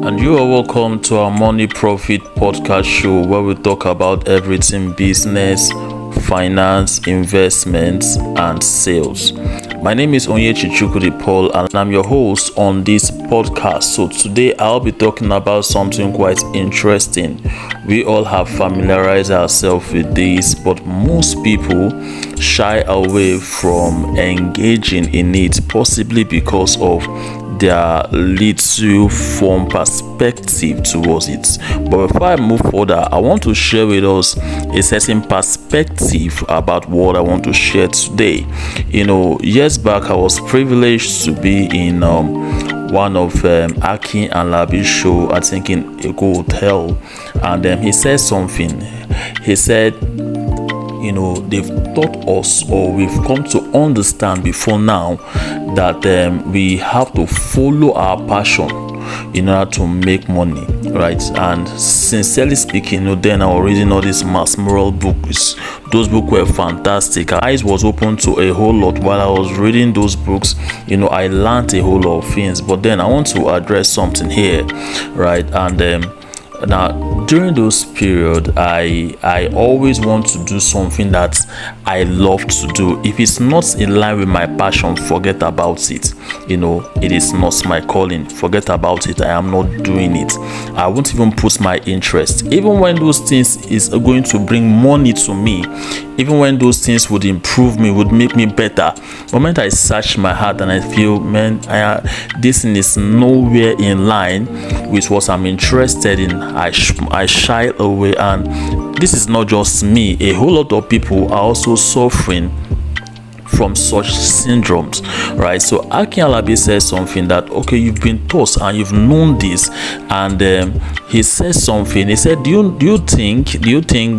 And you are welcome to our Money Profit podcast show where we talk about everything business, finance, investments, and sales. My name is Onyechi Chukudi Paul and I'm your host on this podcast. So today I'll be talking about something quite interesting. We all have familiarized ourselves with this, but most people shy away from engaging in it, possibly because of their little form perspective towards it. But before I move further, I want to share with us a certain perspective about what I want to share today. Years back I was privileged to be in one of Akin and Labi's show, I think in a hotel, and he said something. He said, they've taught us, or we've come to understand before now, that we have to follow our passion in order to make money, right? And sincerely speaking, then I was reading all these mass moral books. Those books were fantastic. My eyes was open to a whole lot while I was reading those books. I learned a whole lot of things. But then I want to address something here, right? And now during those period, I always want to do something that I love to do. If it's not in line with my passion, forget about it. It is not my calling. Forget about it. I am not doing it. I won't even put my interest, even when those things is going to bring money to me, even when those things would improve me, would make me better. The moment I search my heart and I feel, this thing is nowhere in line with what I'm interested in, I shy away. And this is not just me. A whole lot of people are also suffering from such syndromes, right? So Akin Alabi says something that, okay, you've been taught and you've known this, and he says something. He said, do you think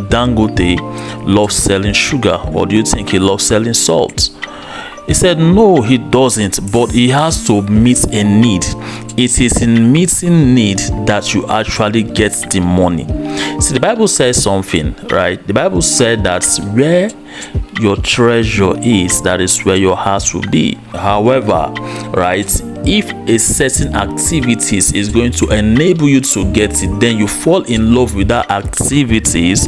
Dangote loves selling sugar, or do you think he loves selling salt? He said, no, he doesn't, but he has to meet a need. It is in meeting need that you actually get the money. See, the Bible says something, right? The Bible said that where your treasure is, that is where your heart will be. However, right, if a certain activities is going to enable you to get it, then you fall in love with that activities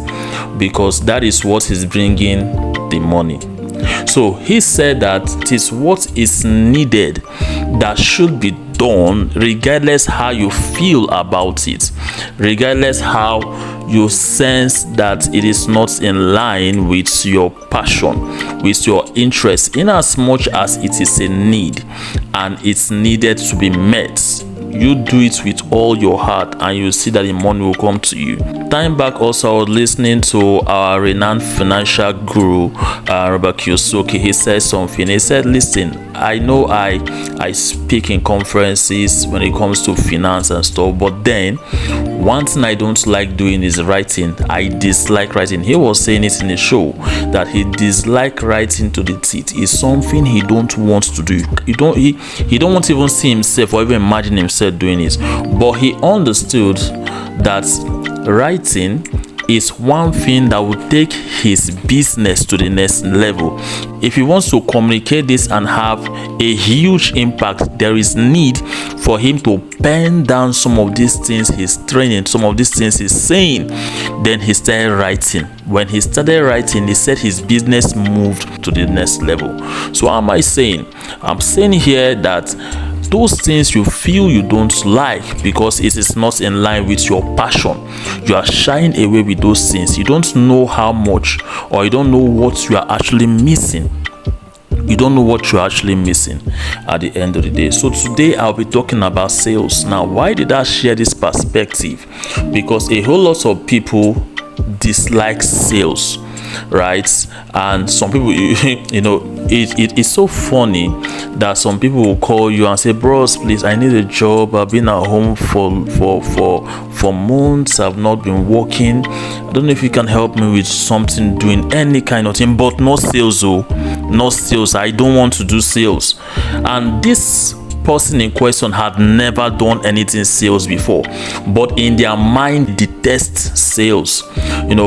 because that is what is bringing the money. So he said that it is what is needed that should be done, regardless how you feel about it, regardless how you sense that it is not in line with your passion, with your interest, in as much as it is a need and it's needed to be met. You do it with all your heart and you see that the money will come to you. Time back also, I was listening to our renowned financial guru, Robert Kiyosaki. He said something. He said, listen, I know I speak in conferences when it comes to finance and stuff, but then one thing I don't like doing is writing. I dislike writing. He was saying it in a show that he dislikes writing to the teeth. It's something he don't want to do. He don't want to even see himself or even imagine himself doing it. But he understood that writing is one thing that will take his business to the next level. If he wants to communicate this and have a huge impact, there is need for him to pen down some of these things he's training, some of these things he's saying. Then he started writing. When he started writing, he said his business moved to the next level. So what am I saying? I'm saying here that those things you feel you don't like because it is not in line with your passion, you are shying away with those things. You don't know how much, or you don't know what you are actually missing. You don't know what you're actually missing at the end of the day. So today I'll be talking about sales. Now, why did I share this perspective? Because a whole lot of people dislike sales, right? And some people, it's so funny that some people will call you and say, bros, please, I need a job. I've been at home for months. I've not been working. I don't know if you can help me with something, doing any kind of thing, but not sales. Not sales. I don't want to do sales. And this person in question had never done anything sales before, but in their mind detest sales.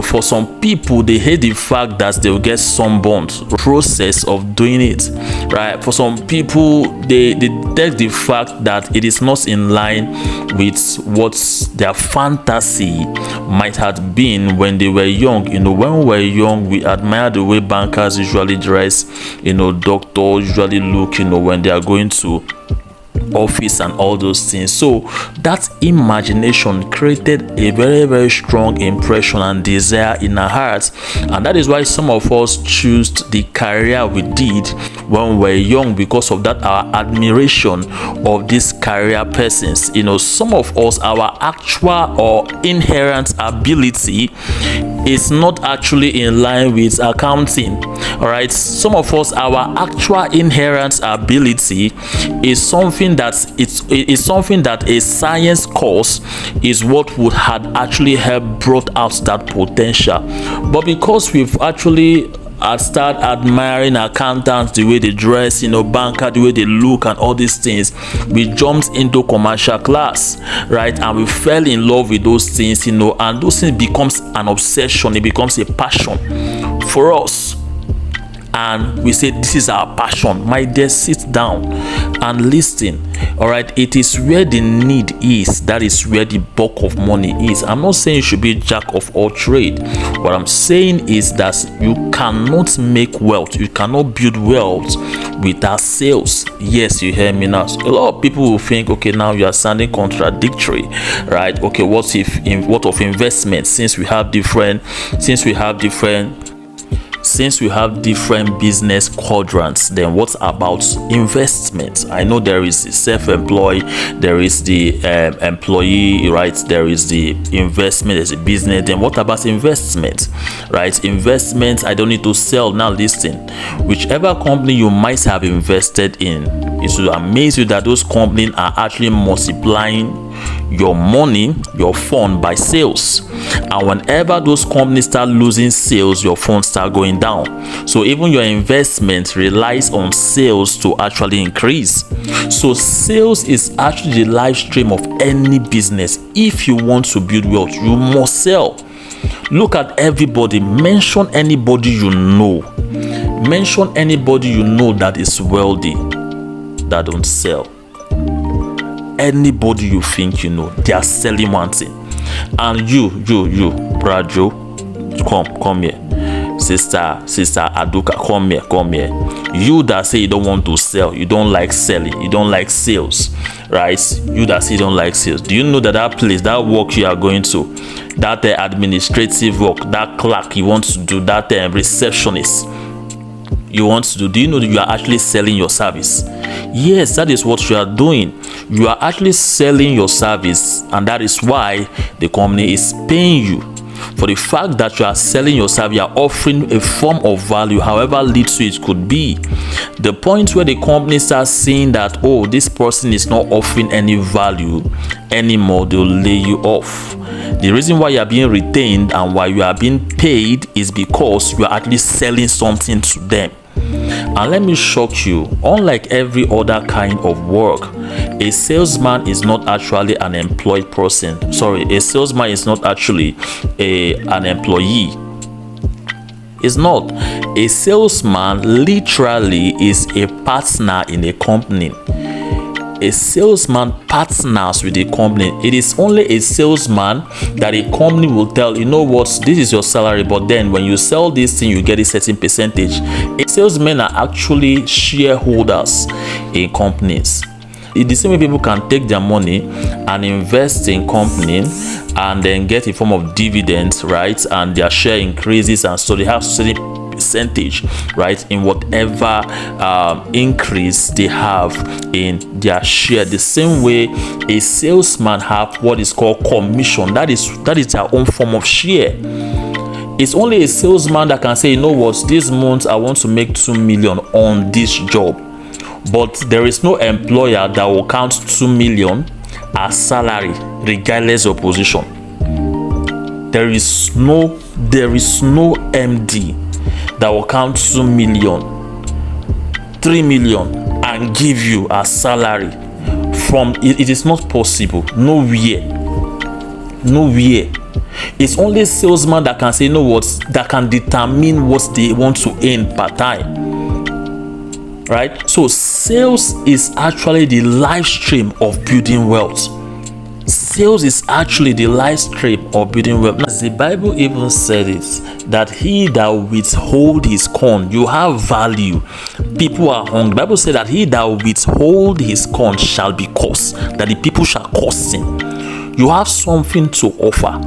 For some people, they hate the fact that they'll get sunburned process of doing it, right? For some people, they detect the fact that it is not in line with what their fantasy might have been when they were young. When we were young, we admire the way bankers usually dress, doctors usually look, when they are going to office and all those things. So that imagination created a very, very strong impression and desire in our hearts, and that is why some of us choose the career we did when we were young, because of that our admiration of these career persons. Some of us, our actual or inherent ability is not actually in line with accounting. All right, some of us, our actual inherent ability is something that a science course is what would had actually helped brought out that potential. But because we've actually start admiring accountants, the way they dress, banker, the way they look and all these things, we jumped into commercial class, right? And we fell in love with those things, and those things becomes an obsession. It becomes a passion for us. And we say, this is our passion. My dear, sit down and listen. All right, it is where the need is, that is where the bulk of money is. I'm not saying you should be a jack of all trade. What I'm saying is that you cannot make wealth, you cannot build wealth without sales. Yes, you hear me now. A lot of people will think, okay, now you are sounding contradictory, right? Okay, what of investment? Since we have different business quadrants, then what about investment? I know there is the self-employed, there is the employee, right? There is the investment, there's a business. Then what about investment, right? Investment, I don't need to sell. Now listen, whichever company you might have invested in, it should amaze you that those companies are actually multiplying your money, your fund, by sales. And whenever those companies start losing sales, your funds start going down. So even your investment relies on sales to actually increase. So sales is actually the live stream of any business. If you want to build wealth, you must sell. Look at everybody. Mention anybody you know. Mention anybody you know that is wealthy that don't sell. Anybody you think you know, they are selling one thing. And you, Brad Joe, come here. Sister Aduka, come here. You that say you don't want to sell, you don't like selling, you don't like sales, right? You that say you don't like sales. Do you know that place, that work you are going to, that administrative work, that clerk you want to do, that receptionist you want to do you know that you are actually selling your service? Yes, that is what you are doing. You are actually selling your service, and that is why the company is paying you. For the fact that you are selling your service, you are offering a form of value, however little it could be. The point where the company starts seeing that, oh, this person is not offering any value anymore, they'll lay you off. The reason why you are being retained and why you are being paid is because you are actually selling something to them. And let me shock you, unlike every other kind of work, a salesman is not actually an employed person. A salesman is not actually an employee. It's not. A salesman literally is a partner in a company. A salesman partners with a company. It is only a salesman that a company will tell, you know what, this is your salary, but then when you sell this thing, you get a certain percentage. A salesmen are actually shareholders in companies. It's the same way people can take their money and invest in company and then get a form of dividends, right? And their share increases, and so they have certain percentage, right, in whatever increase they have in their share. The same way a salesman have what is called commission. That is their own form of share. It's only a salesman that can say, you know what, this month I want to make 2 million on this job. But there is no employer that will count 2 million as salary regardless of position. There is no MD that will count 2 million, 3 million and give you a salary it is not possible. Nowhere. It's only salesman that can say, that can determine what they want to earn per time. Right? So sales is actually the live stream of building wealth. Sales is actually the live stream of building wealth. As the Bible even said it, that he that withhold his corn, you have value. People are hungry. The Bible said that he that withhold his corn shall be cursed, that the people shall curse him. You have something to offer.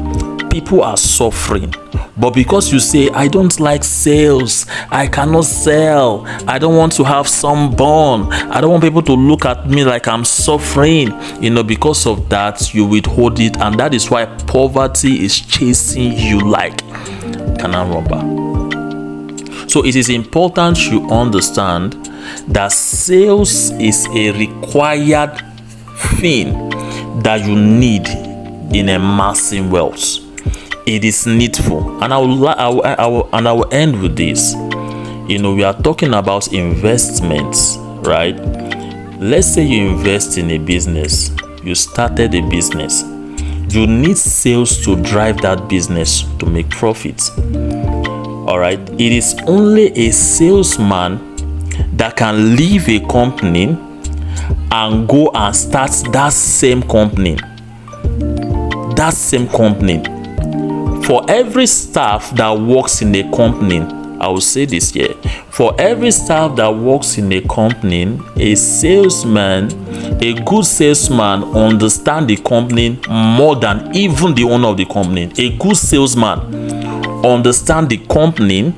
People are suffering. But because you say, I don't like sales, I cannot sell, I don't want to have sunburn, I don't want people to look at me like I'm suffering, because of that, you withhold it. And that is why poverty is chasing you like Canaan robber. So it is important you understand that sales is a required thing that you need in amassing wealth. It is needful, and I will end with this. We are talking about investments, right? Let's say you invest in a business. You started a business. You need sales to drive that business to make profits. All right. It is only a salesman that can leave a company and go and start that same company. For every staff that works in a company, I will say this here. For every staff that works in a company, a good salesman understands the company more than even the owner of the company. A good salesman understands the company,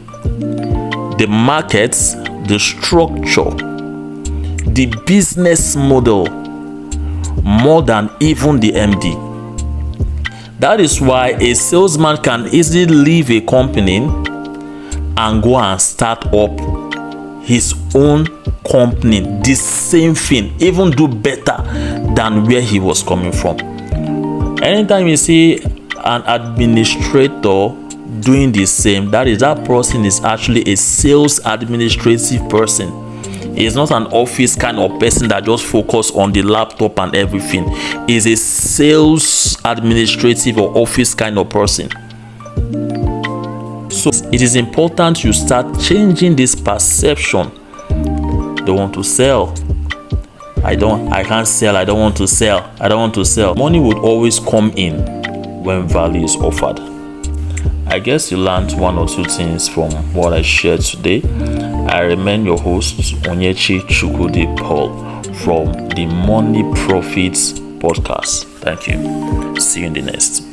the markets, the structure, the business model more than even the MD. That is why a salesman can easily leave a company and go and start up his own company, the same thing, even do better than where he was coming from. Anytime you see an administrator doing the same, that person is actually a sales administrative person. He's not an office kind of person that just focus on the laptop and everything. He's a sales administrative or office kind of person. So it is important you start changing this perception. Don't want to sell. I can't sell. I don't want to sell. Money would always come in when value is offered. I guess you learned one or two things from what I shared today. I remain your host, Onyechi Chukwudi Paul, from the Money Profits Podcast. Thank you. See you in the next.